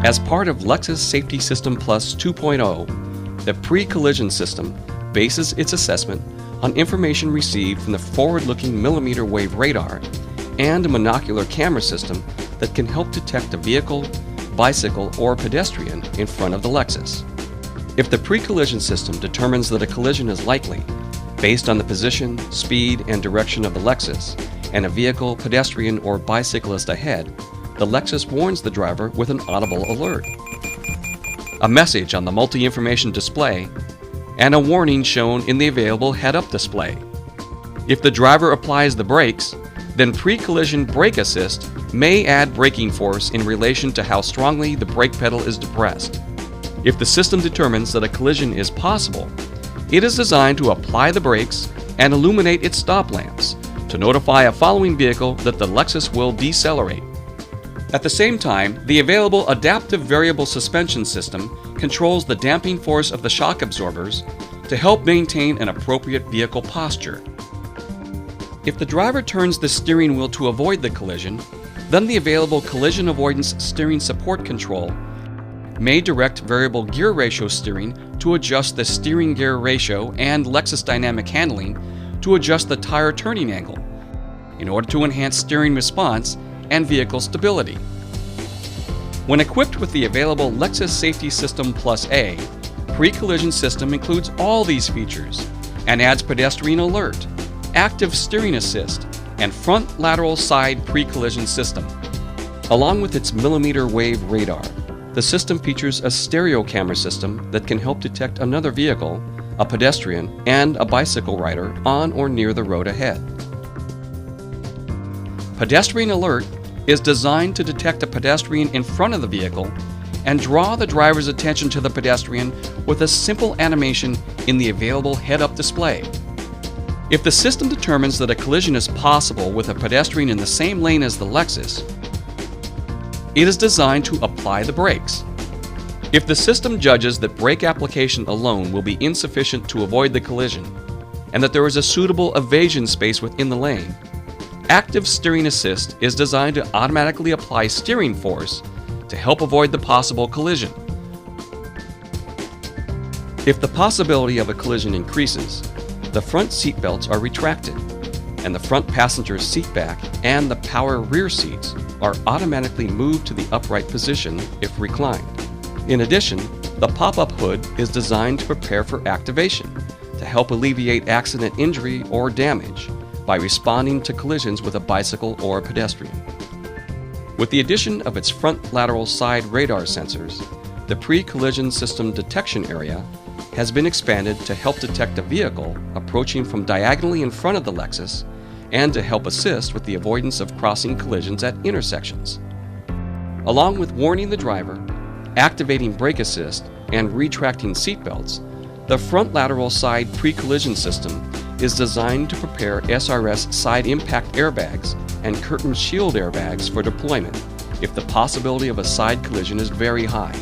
As part of Lexus Safety System Plus 2.0, the pre-collision system bases its assessment on information received from the forward-looking millimeter wave radar and a monocular camera system that can help detect a vehicle, bicycle, or pedestrian in front of the Lexus. If the pre-collision system determines that a collision is likely, based on the position, speed, and direction of the Lexus, and a vehicle, pedestrian, or bicyclist ahead, the Lexus warns the driver with an audible alert, a message on the multi-information display, and a warning shown in the available head-up display. If the driver applies the brakes, then pre-collision brake assist may add braking force in relation to how strongly the brake pedal is depressed. If the system determines that a collision is possible, it is designed to apply the brakes and illuminate its stop lamps to notify a following vehicle that the Lexus will decelerate. At the same time, the available adaptive variable suspension system controls the damping force of the shock absorbers to help maintain an appropriate vehicle posture. If the driver turns the steering wheel to avoid the collision, then the available collision avoidance steering support control may direct variable gear ratio steering to adjust the steering gear ratio and Lexus dynamic handling to adjust the tire turning angle in order to enhance steering response and vehicle stability. When equipped with the available Lexus Safety System Plus A, pre-collision system includes all these features and adds Pedestrian Alert, Active Steering Assist, and Front Lateral Side Pre-Collision System. Along with its millimeter wave radar, the system features a stereo camera system that can help detect another vehicle, a pedestrian, and a bicycle rider on or near the road ahead. Pedestrian Alert is designed to detect a pedestrian in front of the vehicle and draw the driver's attention to the pedestrian with a simple animation in the available head-up display. If the system determines that a collision is possible with a pedestrian in the same lane as the Lexus, it is designed to apply the brakes. If the system judges that brake application alone will be insufficient to avoid the collision and that there is a suitable evasion space within the lane, Active Steering Assist is designed to automatically apply steering force to help avoid the possible collision. If the possibility of a collision increases, the front seat belts are retracted, and the front passenger seat back and the power rear seats are automatically moved to the upright position if reclined. In addition, the pop-up hood is designed to prepare for activation to help alleviate accident injury or damage by responding to collisions with a bicycle or a pedestrian. With the addition of its front lateral side radar sensors, the pre-collision system detection area has been expanded to help detect a vehicle approaching from diagonally in front of the Lexus and to help assist with the avoidance of crossing collisions at intersections. Along with warning the driver, activating brake assist, and retracting seatbelts, the front lateral side pre-collision system is designed to prepare SRS side impact airbags and curtain shield airbags for deployment if the possibility of a side collision is very high.